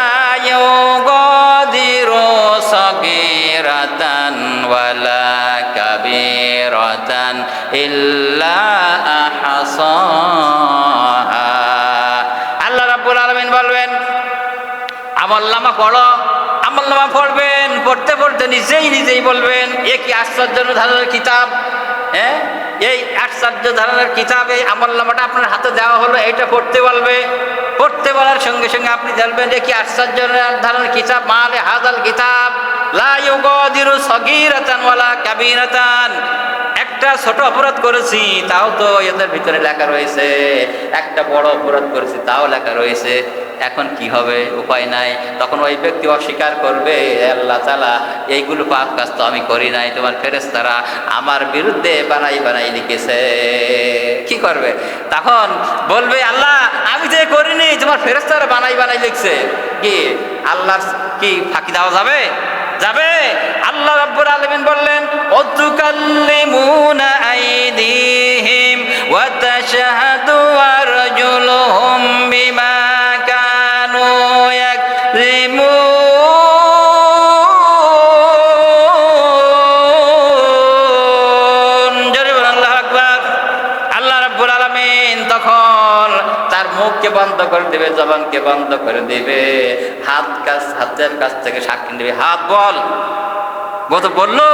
ইউগাদিরু সাগীরাতান ওয়ালা কাবীরাতান ইল্লা আহসাহা। আল্লাহ রাব্বুল আলামিন বলবেন আমলনামা পড়ো, আমলনামা পড়বেন, পড়তে পড়তে নিজেই বলবেন এ কি আশ্চর্য ধরনের কিতাব। হ্যাঁ, এই আশ্চর্য ধরনের কিতাব, এই আমলনামাটা আপনার হাতে দেওয়া হলো, এটা পড়তে বলবে। পড়তে বলার সঙ্গে সঙ্গে আপনি জানবেন যে কি আশ্চর্য ধরনের কিতাব। মালে হাযাল কিতাব লা ইউগাদিরু সাগীরাতান ওয়ালা কাবীরাতান। একটা ছোট অপরাধ করেছি তাও তো এদের ভিতরে লেখা রয়েছে, একটা বড় অপরাধ করেছি তাও লেখা রয়েছে। এখন কি হবে? উপায় নাই। তখন ওই ব্যক্তি অস্বীকার করবে, আল্লাহ তাআলা এইগুলো পাপ কাজ তো আমি করি নাই, তোমার ফেরেশতারা আমার বিরুদ্ধে বানাই লিখেছে। কি করবে? তখন বলবে আল্লাহ আমি তো করিনি, তোমার ফেরেশতারা বানাই লিখছে। কি আল্লাহর কি ফাঁকি দেওয়া যাবে? আল্লাহ রাব্বুল আলামিন বললেন ওয়াতুকাল্লিমুনা আইদিহিম ওয়া তাশহাদু আরজুলুহুম বিমা কানু ইয়াকযিমুন। জোরে বলুন আল্লাহু আকবার। আল্লাহ রাব্বুল আলামিন তখন তার মুখকে বন্ধ করে দেবে, জবানকে বন্ধ করে দেবে, হাতের কাছ থেকে সাক্ষী নেবে। হাত বল, বললো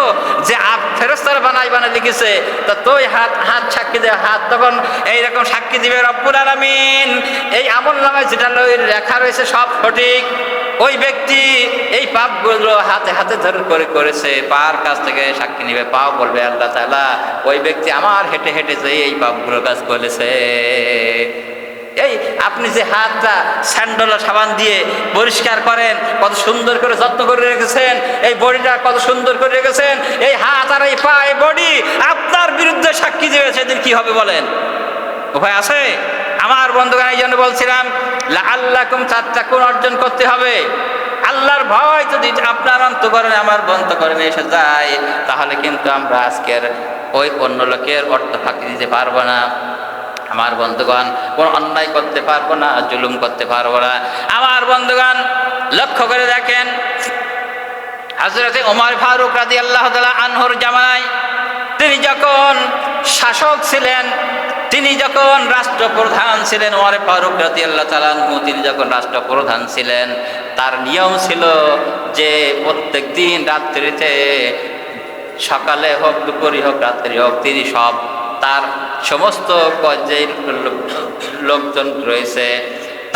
যে ফেরেশতারা বানাই লিখেছে, তা তুই হাত সাক্ষী দে। হাত তখন এইরকম সাক্ষী দিবে রব্বুল আলামিন এই আমলনামায় যেটা লেখা রয়েছে সব সঠিক। ওই ব্যক্তি এই পাপগুলো হাতে ধরে করেছে, পার কাছ থেকে সাক্ষী নিবে, পাও বলবে আল্লাহ তাআলা ওই ব্যক্তি আমার হেঁটে যে এই পাপগুলো কাজ করেছে। এই আপনি যে হাতটা স্যান্ডল সাবান দিয়ে পরিষ্কার করেন, কত সুন্দর করে যত্ন করে রেখেছেন, এই বডিটা কত সুন্দর করে রেখেছেন, এই হাত আর এই পা, এই বডি আপনার বিরুদ্ধে সাক্ষী দেবে, সেদিন কি হবে বলেন? উপায় আছে? আমার বন্ধুগণ, এই জন্য বলছিলাম লাআল্লাকুম তাত্তাকুন অর্জন করতে হবে। আল্লাহর ভয় যদি আপনার অন্তঃকরণে, আমার অন্তঃকরণে এসে যায়, তাহলে কিন্তু আমরা আজকের ওই অন্য লোকের অর্থ ফাঁকি দিতে পারবো না। আমার বন্ধুগণ, কোনো অন্যায় করতে পারবো না, জুলুম করতে পারবো না। আমার বন্ধুগণ, লক্ষ্য করে দেখেন, হযরতে ওমর ফারুক রাদিয়াল্লাহু তাআলা আনহুর জামানায় তিনি যখন শাসক ছিলেন, তিনি যখন রাষ্ট্রপ্রধান ছিলেন, ওমর ফারুক রাদিয়াল্লাহু তাআলা আনহু তিনি যখন রাষ্ট্রপ্রধান ছিলেন, তার নিয়ম ছিল যে প্রত্যেক দিন রাত্রিতে, সকালে হোক, দুপুরে হোক, রাত্রি হোক, তিনি সব তার সমস্ত যে লোকজন রয়েছে,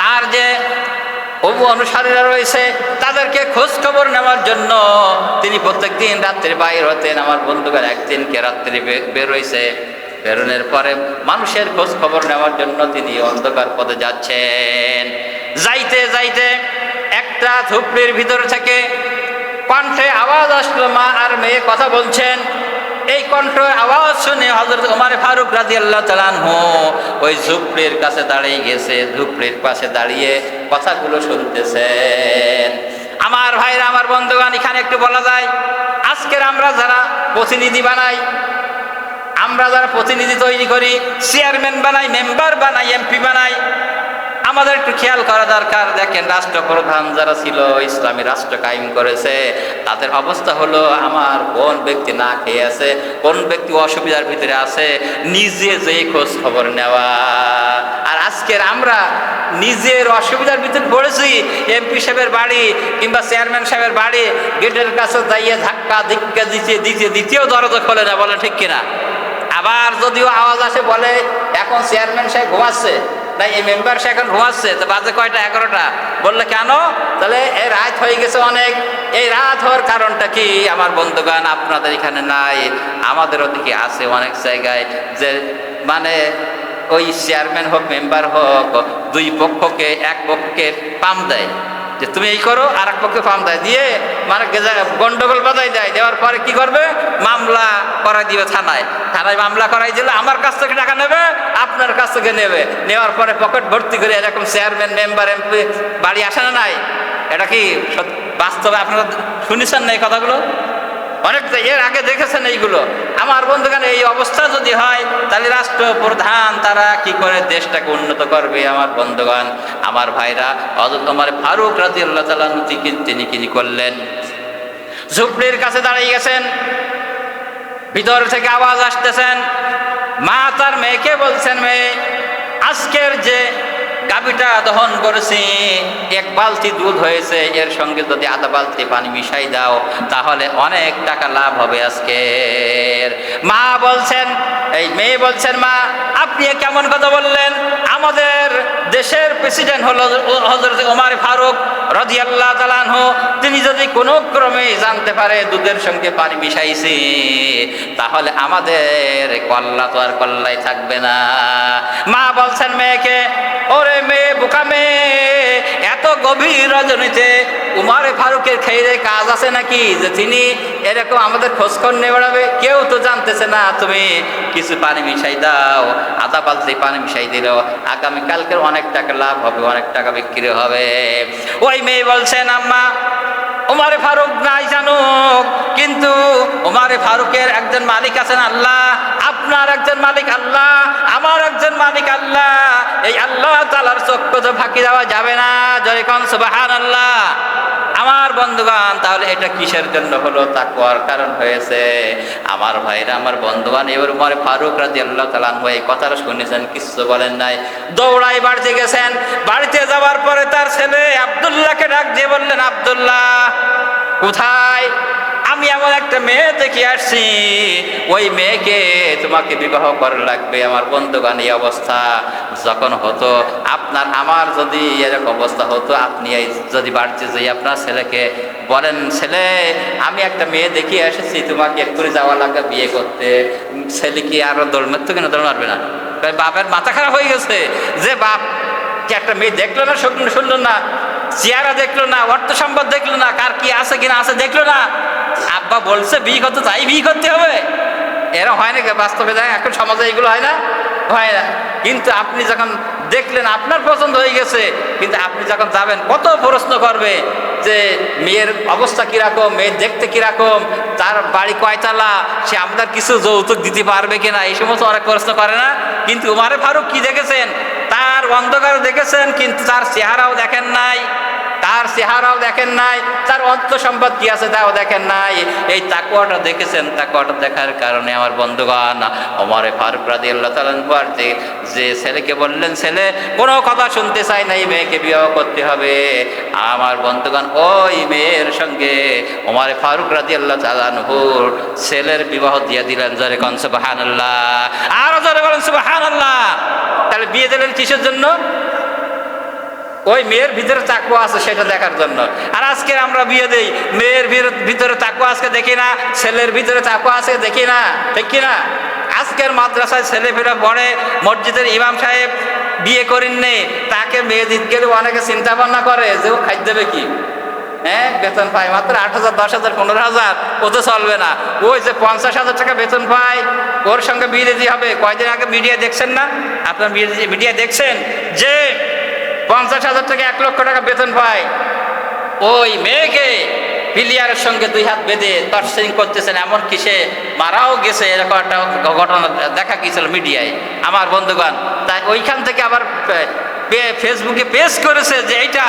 তার যে অনুসারীরা রয়েছে, তাদেরকে খোঁজ খবর নেওয়ার জন্য তিনি প্রত্যেক দিন রাত্রে বাইর হতেন। আমার বন্ধুগণ, একদিনকে রাত্রে বেরোইছে, বেরোনোর পরে মানুষের খোঁজ খবর নেওয়ার জন্য তিনি অন্ধকার পথে যাচ্ছেন। যাইতে যাইতে একটা ঝুপড়ির ভিতর থেকে কণ্ঠে আওয়াজ আসলো, মা আর মেয়ে কথা বলছেন। এই কণ্ঠ আওয়াজ শুনে হযরত ওমর ফারুক রাদিয়াল্লাহু তাআলা আনহু ওই ঝুপড়ির কাছে দাঁড়িয়ে গেছে, ঝুপড়ির পাশে দাঁড়িয়ে কথাগুলো শুনতেছেন। আমার ভাইরা, আমার বন্ধুগণ, এখানে একটু বলা যায়, আজকের আমরা যারা প্রতিনিধি বানাই, আমরা যারা প্রতিনিধি তৈরি করি, চেয়ারম্যান বানাই, মেম্বার বানাই, এমপি বানাই, আমাদের একটু খেয়াল করা দরকার। দেখেন, রাষ্ট্রপ্রধান যারা ছিল, ইসলামী রাষ্ট্র কায়েম করেছে, তাদের অবস্থা হলো আমার কোন ব্যক্তি না খেয়ে আছে, কোন ব্যক্তি অসুবিধার ভিতরে আছে, নিজে যেই খোঁজ খবর নেওয়া। আর আজকের আমরা নিজের অসুবিধার ভিতরে পড়েছি, এমপি সাহেবের বাড়ি কিংবা চেয়ারম্যান সাহেবের বাড়ি গেটের কাছে যাইয়ে ধাক্কা ধিক্কা দিতে দিতে দ্বিতীয় দরজা খোলে না, বলে ঠিক কিনা? আবার যদিও আওয়াজ আসে, বলে এখন চেয়ারম্যান সাহেব ঘুমাচ্ছে, তাই এই মেম্বার সাহেব এখন ঘুমাচ্ছে, তো বাজে কয়টা? 11টা। বললে কেন? তাহলে এই রাত হয়ে গেছে অনেক। এই রাত হওয়ার কারণটা কি? আমার বন্ধুগণ, আপনাদের এখানে নাই, আমাদের ওদিকে আছে অনেক জায়গায়, যে মানে ওই চেয়ারম্যান হোক, মেম্বার হোক, দুই পক্ষকে, এক পক্ষকে পাম দেয় যে তুমি এই করো, আর এক পক্ষে পাম দেয়, দিয়ে মানে গন্ডগোল বাজাই দেয়। দেওয়ার পরে কি করবে? মামলা করাই দিবে থানায়। থানায় মামলা করাই দিলে আমার কাছ থেকে টাকা নেবে, আপনার কাছ থেকে নেবে, নেওয়ার পরে পকেট ভর্তি করে এরকম চেয়ারম্যান, মেম্বার, এমপি বাড়ি আসে না নাই? এটা কি বাস্তবে আপনারা শুনেছেন না এই কথাগুলো? অনেক এর আগে দেখেছেন এইগুলো। আমার বন্ধুগণ, এই অবস্থা যদি হয়, তাহলে রাষ্ট্রপ্রধান তারা কি করে দেশটাকে উন্নত করবে? আমার বন্ধুগণ, আমার ভাইরা, হযরত ওমর ফারুক রাদিয়াল্লাহু তাআলা তিনি কি করলেন? ঝুপড়ির কাছে দাঁড়িয়ে গেছেন, ভিতর থেকে আওয়াজ আসতেছেন। মা তার মেয়েকে বলছেন, মেয়ে, আজকের যে গাভীটা দহন করেছি, 1 বালতি দুধ হয়েছে, এর সঙ্গে যদি আধা বালতি পানি মিশাই দাও, তাহলে অনেক টাকা লাভ হবে আজকের। মা বলছেন, এই মেয়ে বলছেন, মা আপনি কেমন কথা বললেন? আমাদের দেশের প্রেসিডেন্ট হলো হযরত ওমর ফারুক রাদিয়াল্লাহু তাআলা আনহু, তিনি যদি কোনো ক্রমে জানতে পারে দুধের সঙ্গে পানি মিশাইছি, তাহলে আমাদের কল্লা তো আর কল্লাই থাকবে না। মা বলছেন মেয়েকে, ওরে মেয়ে, বোকা মেয়ে, এত গভীর রজনীতে ওমর ফারুকের খেয়ে কাজ আছে নাকি যে তিনি এরকম আমাদের খোঁজখবর নিয়ে বেড়াবে? কেউ তো জানতেছে না। তুমি কিছু পানি মিশাই দাও, আধা বালতি পানি মিশাই দিল, আগামীকালকের অনেক টাকা লাভ হবে, অনেক টাকা বিক্রি হবে। ওই মেয়ে বলছেন, আম্মা, ওমর ফারুক নাই জানুক, কিন্তু ওমর ফারুকের একজন মালিক আছেন আল্লাহ, আপনার একজন মালিক আল্লাহ, আমার একজন মালিক আল্লাহ। এই আল্লাহ তাআলার চক্ষু তো ফাঁকি দেওয়া যাবে না। জয় কোন সুবহানাল্লাহ। আমার বন্ধুগণ, তাহলে এটা কিসের জন্য হলো? তাকওয়ার কারণ হয়েছে। আমার ভাইরা, আমার বন্ধুগণ, এবার ওমর ফারুক রাদিয়াল্লাহু তাআলা আনহু এই কথাটা শুনেছেন, কিছু বলেন নাই, দৌড়াই বাড়িতে গেছেন। বাড়িতে যাওয়ার পরে তার ছেলে আব্দুল্লাহকে ডাক দিয়ে বললেন, আব্দুল্লাহ, কোথায়? আমি এমন একটা মেয়ে দেখে আসছি, ওই মেয়েকে তোমাকে বিবাহ করা লাগবে। আমার বন্ধুগণ, এই অবস্থা যখন হতো, আপনার আমার যদি এরকম অবস্থা হতো, আপনি এই যদি বাড়িতে যাই আপনার ছেলেকে বলেন, ছেলে, আমি একটা মেয়ে দেখে এসেছি, তোমাকে এক্ষুনি যাওয়া লাগবে বিয়ে করতে, ছেলে কি আরো দৌড় মারতো কিনা? দৌড় মারবে না? বাপের মাথা খারাপ হয়ে গেছে যে বাপ কি একটা মেয়ে দেখলো না, শুনলো না, চেহারা দেখলো না, অর্থ সম্পদ দেখলো না, কার কি আছে কিনা আছে দেখলো না, আব্বা বলছে বিয়ে করতে, তাই বিয়ে করতে হবে। এরা হয় না বাস্তবে? দেখ এখন সমাজে এগুলো হয় না, হয় না। কিন্তু আপনি যখন দেখলেন আপনার পছন্দ হয়ে গেছে, কিন্তু আপনি যখন যাবেন কত প্রশ্ন করবে যে মেয়ের অবস্থা কিরকম, মেয়ের দেখতে কিরকম, তার বাড়ি কয়তলা, সে আমাদের কিছু যৌতুক দিতে পারবে কিনা, এই সমস্ত অনেক প্রশ্ন করে না? কিন্তু উমারে ফারুক কি দেখেছেন? তার অন্ধকার দেখেছেন, কিন্তু তার চেহারাও দেখেন নাই, তার চেহারাও দেখেন নাই, তার অর্থ সম্পদ কি আছে তাও দেখেন নাই। এই তাকওয়াটা দেখেছেন। তাকওয়াটা দেখার কারণে আমার বন্ধুগণ, ওমর ফারুক রাদিয়াল্লাহু তাআলা যে ছেলেকে বললেন, ছেলে কোনো কথা শুনতে চাই না, এই মেয়েকে বিবাহ করতে হবে। আমার বন্ধুগণ, ওই মেয়ের সঙ্গে ওমর ফারুক রাদিয়াল্লাহু তাআলা আনহুর ছেলের বিবাহ দিয়ে দিলেন। জোরে কোন সুবহানাল্লাহ, আরো জোরে বলেন সুবহানাল্লাহ। তাহলে বিয়ে দিলেন কিসের জন্য? ওই মেয়ের ভিতরে তাকওয়া আছে সেটা দেখার জন্য। আর আজকে আমরা বিয়ে দেই, মেয়ের ভিতরে তাকওয়া আজকে দেখি না, ছেলের ভিতরে তাকওয়া আছে দেখি না, ঠিক কিনা? আজকের মাদ্রাসায় ছেলেপেলে পড়ে, মসজিদের ইমাম সাহেব বিয়ে করেননি, তাকে মেয়ে দিতে গেলে অনেকে চিন্তা ভাবনা করে যে ও খাই দেবে কি, হ্যাঁ বেতন পায় মাত্র 8,000, 10,000, 15,000, ও তো চলবে না। ওই যে 50,000 টাকা বেতন পায়, ওর সঙ্গে বিয়ে দিতে হবে। কয়দিন আগে মিডিয়া দেখছেন না? আপনার মিডিয়া দেখছেন যে 50,000 টাকা, 1 লক্ষ টাকা বেতন পায়, ওই মেয়েকে প্লেয়ারের সঙ্গে 2 হাত বেঁধে টর্চারিং করতেছেন, এমনকি সে মারাও গেছে। এরকম একটা ঘটনা দেখা গিয়েছিল মিডিয়ায় আমার বন্ধুগণ। তাই ওইখান থেকে আবার ফেসবুকে পেজ করেছে যে এইটা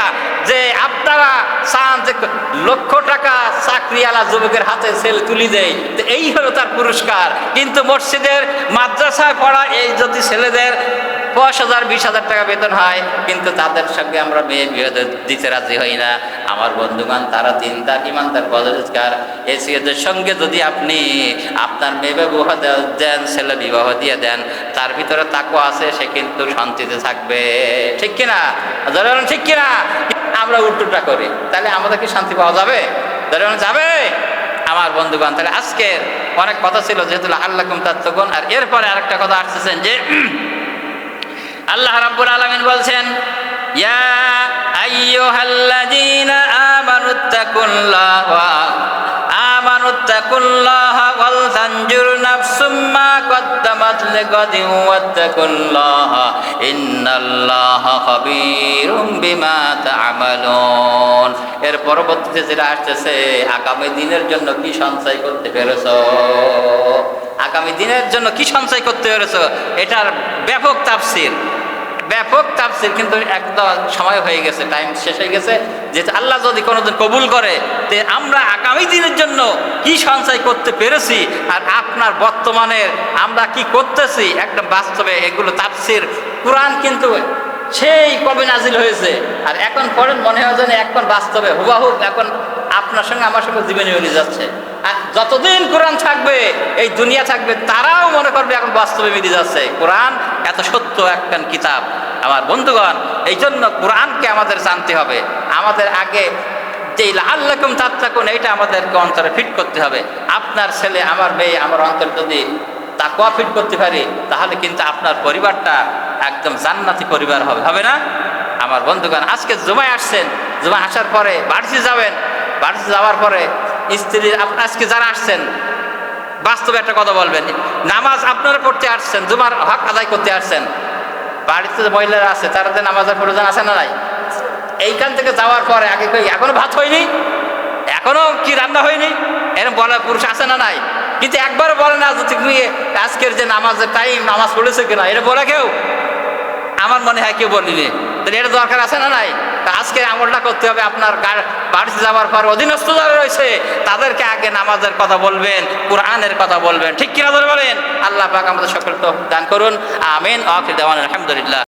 যে আপনারা চান যে লক্ষ টাকা চাকরিওয়ালা যুবকের হাতে ছেলে তুলি দেয়, তো এই হলো তার পুরস্কার। কিন্তু মসজিদের মাদ্রাসায় পড়া এই যদি ছেলেদের 10,000, 20,000 টাকা বেতন হয়, কিন্তু তাদের সঙ্গে আমরা মেয়ে বিয়ে দিতে রাজি হই না। আমার বন্ধুগণ, তারা দিনদার, ইমানদার, পরহেজগার, এই ছেলেদের সঙ্গে যদি আপনি আপনার মেয়ে বিবাহ দেন, ছেলে বিবাহ দিয়ে দেন, তার ভিতরে তাকওয়া আছে, সে কিন্তু শান্তিতে থাকবে, ঠিক কিনা? ধরেন ঠিক কিনা? আমরা উল্টোটা করি, তাহলে আমাদের কি শান্তি পাওয়া যাবে? ধরেন যাবে? আমার বন্ধুগণ, তাহলে আজকে অনেক কথা ছিল, যেহেতু আল্লাকুম তাত্তাকুন। আর এরপরে আরেকটা কথা আসতেছেন যে আল্লাহ রাব্বুল আলামিন বলছেন, ইয়া আইয়ুহাল্লাযীনা আমানুত্তাকুল্লাহা ওয়াল তানজুর নাফসুম মা কদ্দামাত লিগাদিন ওয়াত্তাকুল্লাহা ইন্নাল্লাহা খাবীরুম বিমা তা'মালুন। এর পরবর্তীতে যেটা আসতেছে, আগামী দিনের জন্য কি সঞ্চয় করতে পেরেছো? আগামী দিনের জন্য কি সঞ্চয় করতে পেরেছো? এটার ব্যাপক তাফসীর, ব্যাপক তাফসীর। কিন্তু একদম সময় হয়ে গেছে, টাইম শেষ হয়ে গেছে। যে আল্লাহ যদি কোনোদিন কবুল করে, তে আমরা আগামী দিনের জন্য কি সঞ্চয় করতে পেরেছি, আর আপনার বর্তমানের আমরা কি করতেছি, একদম বাস্তবে এগুলো তাফসীর। কোরআন কিন্তু সেই কবে নাজিল হয়েছে, আর এখন পড়েন মনে হয় যেন এখন বাস্তবে হুবাহু এখন আপনার সঙ্গে আমার সঙ্গে জীবনে মিলে যাচ্ছে। আর যতদিন কোরআন থাকবে, এই দুনিয়া থাকবে, তারাও মনে করবে এখন বাস্তবে মিলে যাচ্ছে। কোরআন এত সত্য একখান কিতাব আমার বন্ধুগণ। এই জন্য কোরআনকে আমাদের জানতে হবে। আমাদের আগে যে লাআল্লাকুম তাত্তাকুন, এইটা আমাদেরকে অন্তরে ফিট করতে হবে। আপনার ছেলে, আমার মেয়ে, আমার অন্তর যদি তাকওয়া ফিট করতে পারি, তাহলে কিন্তু আপনার পরিবারটা একদম জান্নাতি পরিবার হবে, হবে না? আমার বন্ধুগণ, আজকে জুমায় আসছেন, জুমায় আসার পরে বাড়িতে যাবেন, বাড়িতে যাওয়ার পরে স্ত্রী, আজকে যারা আসছেন, বাস্তবে একটা কথা বলবেন, নামাজ আপনারা পড়তে আসছেন, জুমার হক আদায় করতে আসছেন, বাড়িতে যে মহিলারা আছে তাদের নামাজের প্রয়োজন আছে না নাই? এইখান থেকে যাওয়ার পরে আগে কই এখনো ভাত হয়নি, এখনো কি রান্না হয়নি, এরকম বলার পুরুষ আছে না নাই? কিন্তু একবারও বলে না যে তুমি আজকের যে নামাজের টাইম, নামাজ পড়েছে কিনা, এটা বলে কেউ? আমার মনে হয় কেউ বলিনি। তাহলে এটা দরকার আছে না নাই? আজকে আমলটা করতে হবে। আপনার বাড়িতে যাওয়ার পর অধীনস্থ যারা রয়েছে তাদেরকে আগে নামাজের কথা বলবেন, কোরআনের কথা বলবেন, ঠিক কিনা ধরে বলেন? আল্লাহ পাক আমাদের সকলকে দান করুন, আমিন। আখির দাওয়ানা আলহামদুলিল্লাহ।